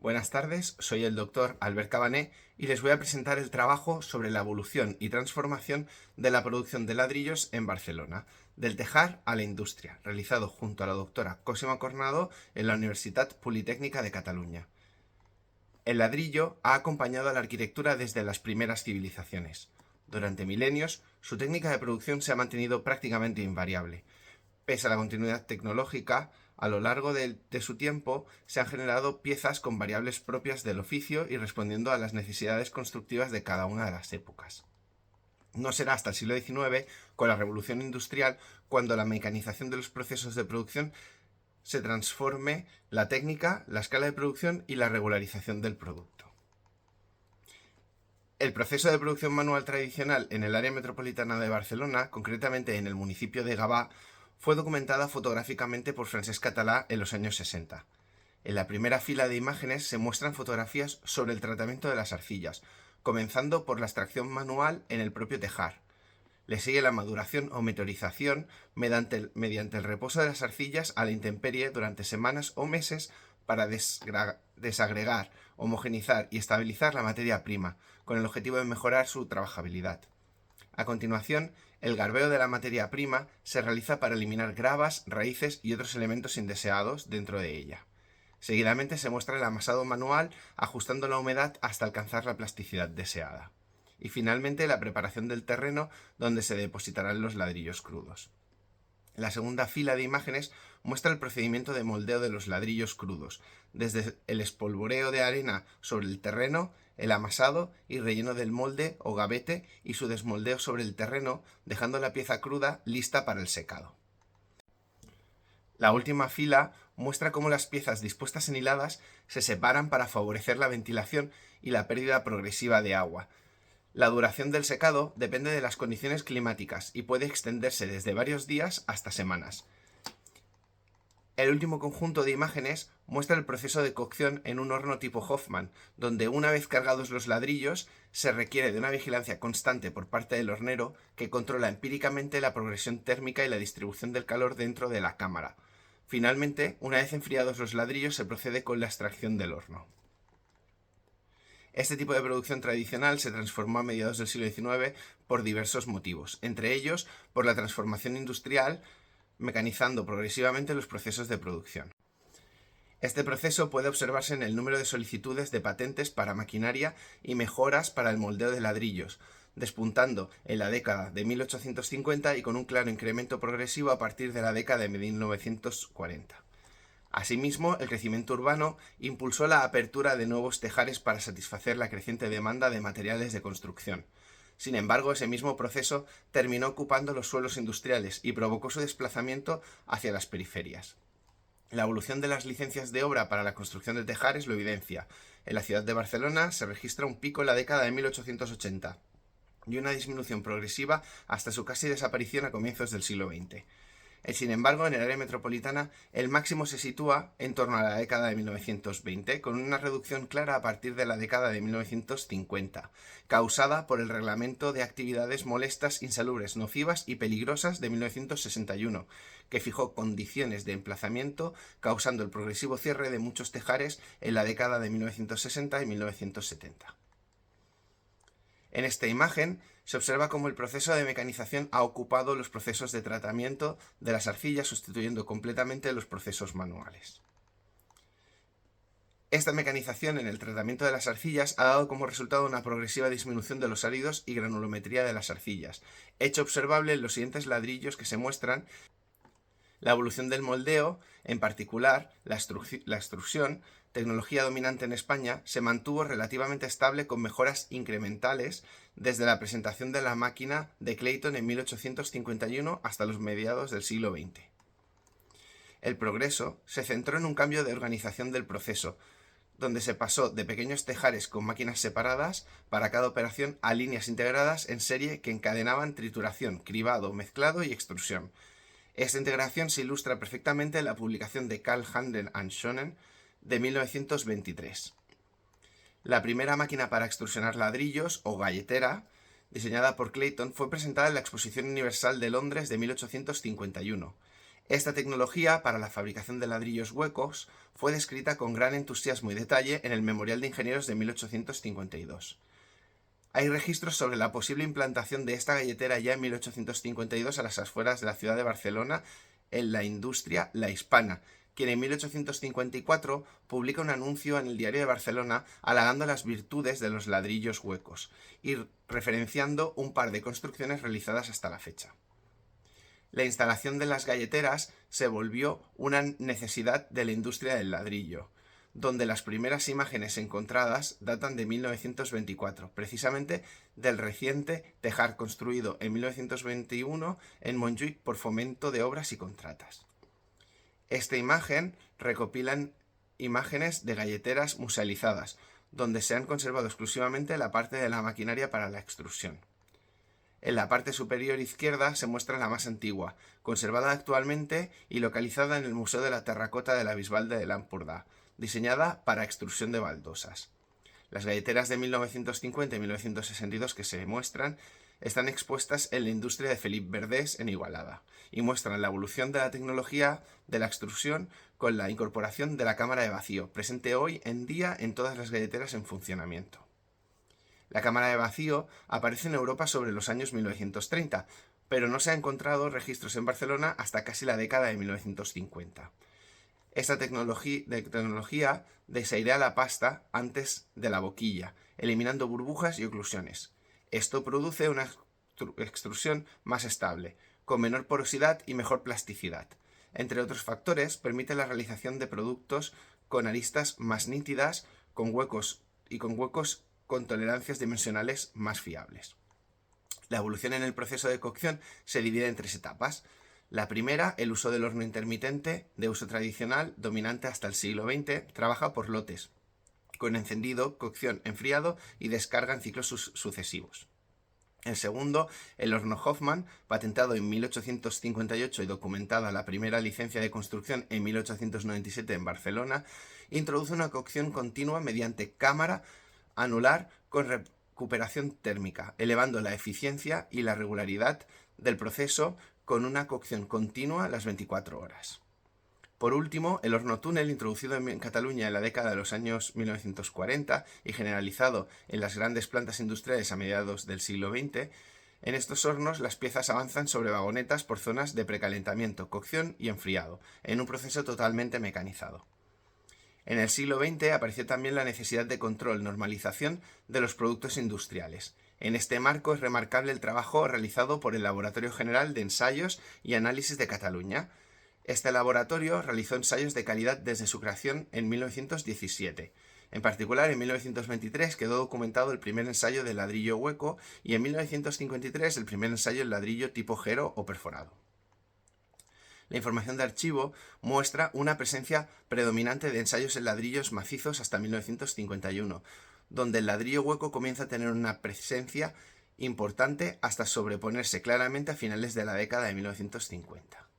Buenas tardes, soy el doctor Albert Cabané y les voy a presentar el trabajo sobre la evolución y transformación de la producción de ladrillos en Barcelona, del tejar a la industria, realizado junto a la doctora Cosima Cornado en la Universitat Politécnica de Cataluña. El ladrillo ha acompañado a la arquitectura desde las primeras civilizaciones. Durante milenios, su técnica de producción se ha mantenido prácticamente invariable. Pese a la continuidad tecnológica, a lo largo de su tiempo se han generado piezas con variables propias del oficio y respondiendo a las necesidades constructivas de cada una de las épocas. No será hasta el siglo XIX, con la revolución industrial, cuando la mecanización de los procesos de producción se transforme la técnica, la escala de producción y la regularización del producto. El proceso de producción manual tradicional en el área metropolitana de Barcelona, concretamente en el municipio de Gavà, fue documentada fotográficamente por Francesc Català en los años 60. En la primera fila de imágenes se muestran fotografías sobre el tratamiento de las arcillas, comenzando por la extracción manual en el propio tejar. Le sigue la maduración o meteorización mediante el reposo de las arcillas a la intemperie durante semanas o meses para desagregar, homogenizar y estabilizar la materia prima, con el objetivo de mejorar su trabajabilidad. A continuación, el garbeo de la materia prima se realiza para eliminar gravas, raíces y otros elementos indeseados dentro de ella. Seguidamente se muestra el amasado manual, ajustando la humedad hasta alcanzar la plasticidad deseada. Y finalmente la preparación del terreno donde se depositarán los ladrillos crudos. La segunda fila de imágenes muestra el procedimiento de moldeo de los ladrillos crudos, desde el espolvoreo de arena sobre el terreno, el amasado y relleno del molde o gavete y su desmoldeo sobre el terreno, dejando la pieza cruda lista para el secado. La última fila muestra cómo las piezas dispuestas en hiladas se separan para favorecer la ventilación y la pérdida progresiva de agua. La duración del secado depende de las condiciones climáticas y puede extenderse desde varios días hasta semanas. El último conjunto de imágenes muestra el proceso de cocción en un horno tipo Hoffman, donde una vez cargados los ladrillos se requiere de una vigilancia constante por parte del hornero que controla empíricamente la progresión térmica y la distribución del calor dentro de la cámara. Finalmente, una vez enfriados los ladrillos, se procede con la extracción del horno. Este tipo de producción tradicional se transformó a mediados del siglo XIX por diversos motivos, entre ellos por la transformación industrial, mecanizando progresivamente los procesos de producción. Este proceso puede observarse en el número de solicitudes de patentes para maquinaria y mejoras para el moldeo de ladrillos, despuntando en la década de 1850 y con un claro incremento progresivo a partir de la década de 1940. Asimismo, el crecimiento urbano impulsó la apertura de nuevos tejares para satisfacer la creciente demanda de materiales de construcción. Sin embargo, ese mismo proceso terminó ocupando los suelos industriales y provocó su desplazamiento hacia las periferias. La evolución de las licencias de obra para la construcción de tejares lo evidencia. En la ciudad de Barcelona se registra un pico en la década de 1880 y una disminución progresiva hasta su casi desaparición a comienzos del siglo XX. Sin embargo, en el área metropolitana, el máximo se sitúa en torno a la década de 1920, con una reducción clara a partir de la década de 1950, causada por el Reglamento de Actividades Molestas, Insalubres, Nocivas y Peligrosas de 1961, que fijó condiciones de emplazamiento, causando el progresivo cierre de muchos tejares en la década de 1960 y 1970. En esta imagen se observa cómo el proceso de mecanización ha ocupado los procesos de tratamiento de las arcillas, sustituyendo completamente los procesos manuales. Esta mecanización en el tratamiento de las arcillas ha dado como resultado una progresiva disminución de los áridos y granulometría de las arcillas, hecho observable en los siguientes ladrillos que se muestran. La evolución del moldeo, en particular la extrusión, tecnología dominante en España, se mantuvo relativamente estable con mejoras incrementales desde la presentación de la máquina de Clayton en 1851 hasta los mediados del siglo XX. El progreso se centró en un cambio de organización del proceso, donde se pasó de pequeños tejares con máquinas separadas para cada operación a líneas integradas en serie que encadenaban trituración, cribado, mezclado y extrusión. Esta integración se ilustra perfectamente en la publicación de Carl Handel and Schoenen de 1923. La primera máquina para extrusionar ladrillos, o galletera, diseñada por Clayton, fue presentada en la Exposición Universal de Londres de 1851. Esta tecnología para la fabricación de ladrillos huecos fue descrita con gran entusiasmo y detalle en el Memorial de Ingenieros de 1852. Hay registros sobre la posible implantación de esta galletera ya en 1852 a las afueras de la ciudad de Barcelona en la industria La Hispana, quien en 1854 publica un anuncio en el Diario de Barcelona halagando las virtudes de los ladrillos huecos y referenciando un par de construcciones realizadas hasta la fecha. La instalación de las galleteras se volvió una necesidad de la industria del ladrillo, donde las primeras imágenes encontradas datan de 1924, precisamente del reciente tejar construido en 1921 en Montjuïc por Fomento de Obras y Contratas. Esta imagen recopilan imágenes de galleteras musealizadas, donde se han conservado exclusivamente la parte de la maquinaria para la extrusión. En la parte superior izquierda se muestra la más antigua, conservada actualmente y localizada en el Museo de la Terracota de la Bisbal de l'Empordà, diseñada para extrusión de baldosas. Las galleteras de 1950 y 1962 que se muestran están expuestas en la industria de Felip Verdés en Igualada y muestran la evolución de la tecnología de la extrusión con la incorporación de la cámara de vacío, presente hoy en día en todas las galleteras en funcionamiento. La cámara de vacío aparece en Europa sobre los años 1930, pero no se han encontrado registros en Barcelona hasta casi la década de 1950. Esta tecnología desairea la pasta antes de la boquilla, eliminando burbujas y oclusiones. Esto produce una extrusión más estable, con menor porosidad y mejor plasticidad. Entre otros factores, permite la realización de productos con aristas más nítidas, con huecos con tolerancias dimensionales más fiables. La evolución en el proceso de cocción se divide en 3 etapas. La primera, el uso del horno intermitente, de uso tradicional, dominante hasta el siglo XX, trabaja por lotes, con encendido, cocción, enfriado y descarga en ciclos sucesivos. El segundo, el horno Hoffman, patentado en 1858 y documentada la primera licencia de construcción en 1897 en Barcelona, introduce una cocción continua mediante cámara anular con recuperación térmica, elevando la eficiencia y la regularidad del proceso con una cocción continua las 24 horas. Por último, el horno túnel, introducido en Cataluña en la década de los años 1940 y generalizado en las grandes plantas industriales a mediados del siglo XX, en estos hornos las piezas avanzan sobre vagonetas por zonas de precalentamiento, cocción y enfriado, en un proceso totalmente mecanizado. En el siglo XX apareció también la necesidad de control y normalización de los productos industriales. En este marco es remarcable el trabajo realizado por el Laboratorio General de Ensayos y Análisis de Cataluña. Este laboratorio realizó ensayos de calidad desde su creación en 1917. En particular, en 1923 quedó documentado el primer ensayo del ladrillo hueco y en 1953 el primer ensayo del ladrillo tipo Gero o perforado. La información de archivo muestra una presencia predominante de ensayos en ladrillos macizos hasta 1951, donde el ladrillo hueco comienza a tener una presencia importante hasta sobreponerse claramente a finales de la década de 1950.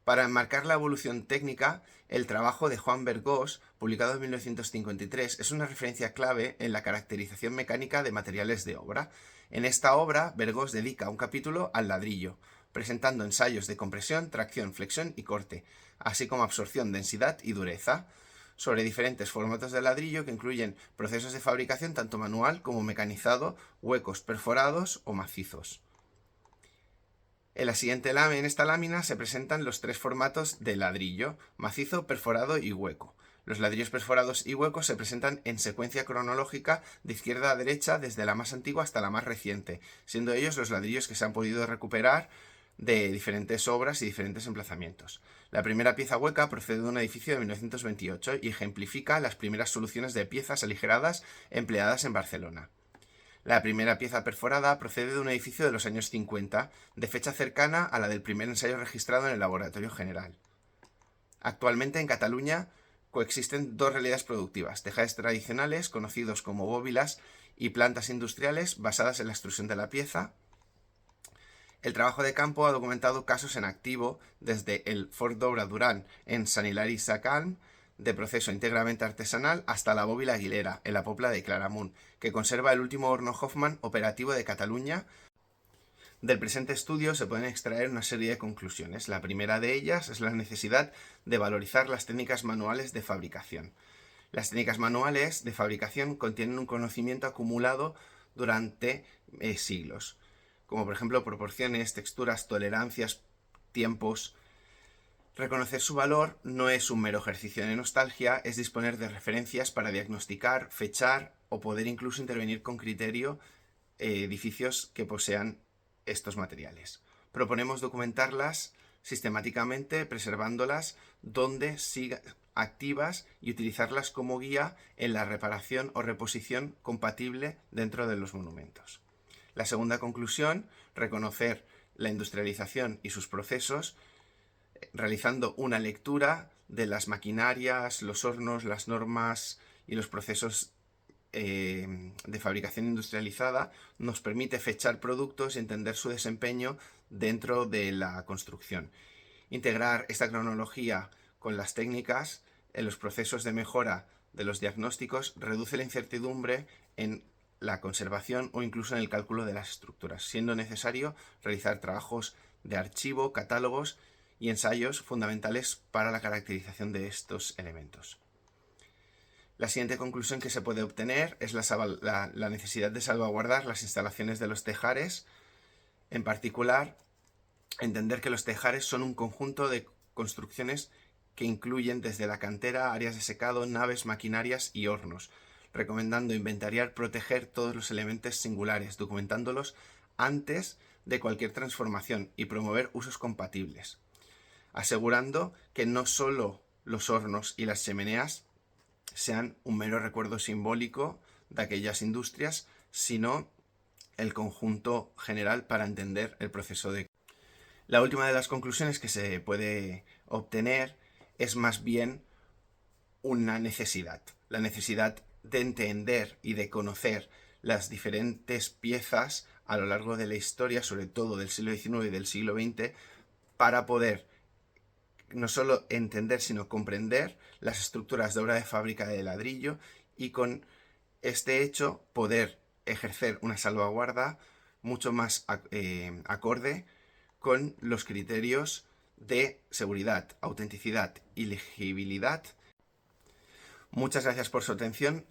Para enmarcar la evolución técnica, el trabajo de Juan Bergós, publicado en 1953, es una referencia clave en la caracterización mecánica de materiales de obra. En esta obra, Bergós dedica un capítulo al ladrillo, presentando ensayos de compresión, tracción, flexión y corte, así como absorción, densidad y dureza, sobre diferentes formatos de ladrillo que incluyen procesos de fabricación tanto manual como mecanizado, huecos perforados o macizos. En esta lámina se presentan los 3 formatos de ladrillo: macizo, perforado y hueco. Los ladrillos perforados y huecos se presentan en secuencia cronológica de izquierda a derecha desde la más antigua hasta la más reciente, siendo ellos los ladrillos que se han podido recuperar de diferentes obras y diferentes emplazamientos. La primera pieza hueca procede de un edificio de 1928 y ejemplifica las primeras soluciones de piezas aligeradas empleadas en Barcelona. La primera pieza perforada procede de un edificio de los años 50, de fecha cercana a la del primer ensayo registrado en el Laboratorio General. Actualmente en Cataluña coexisten 2 realidades productivas: tejares tradicionales, conocidos como bóbilas, y plantas industriales basadas en la extrusión de la pieza. El trabajo de campo ha documentado casos en activo desde el Forn d'Obra Duran en Sant Hilari Sacalm, de proceso íntegramente artesanal, hasta la bóbila Aguilera, en la Pobla de Claramunt, que conserva el último horno Hoffman operativo de Cataluña, Del presente estudio se pueden extraer una serie de conclusiones. La primera de ellas es la necesidad de valorizar las técnicas manuales de fabricación. Las técnicas manuales de fabricación contienen un conocimiento acumulado durante siglos, como por ejemplo proporciones, texturas, tolerancias, tiempos. Reconocer su valor no es un mero ejercicio de nostalgia, es disponer de referencias para diagnosticar, fechar o poder incluso intervenir con criterio edificios que posean estos materiales. Proponemos documentarlas sistemáticamente, preservándolas donde sigan activas y utilizarlas como guía en la reparación o reposición compatible dentro de los monumentos. La segunda conclusión, reconocer la industrialización y sus procesos, realizando una lectura de las maquinarias, los hornos, las normas y los procesos de fabricación industrializada, nos permite fechar productos y entender su desempeño dentro de la construcción. Integrar esta cronología con las técnicas en los procesos de mejora de los diagnósticos reduce la incertidumbre en la conservación o incluso en el cálculo de las estructuras, siendo necesario realizar trabajos de archivo, catálogos y ensayos fundamentales para la caracterización de estos elementos. La siguiente conclusión que se puede obtener es la necesidad de salvaguardar las instalaciones de los tejares. En particular, entender que los tejares son un conjunto de construcciones que incluyen desde la cantera, áreas de secado, naves, maquinarias y hornos, recomendando inventariar, proteger todos los elementos singulares, documentándolos antes de cualquier transformación y promover usos compatibles, asegurando que no solo los hornos y las chimeneas sean un mero recuerdo simbólico de aquellas industrias, sino el conjunto general para entender el proceso de... La última de las conclusiones que se puede obtener es más bien una necesidad. La necesidad de entender y de conocer las diferentes piezas a lo largo de la historia, sobre todo del siglo XIX y del siglo XX, para poder no solo entender, sino comprender las estructuras de obra de fábrica de ladrillo y con este hecho poder ejercer una salvaguarda mucho más acorde con los criterios de seguridad, autenticidad y legibilidad. Muchas gracias por su atención.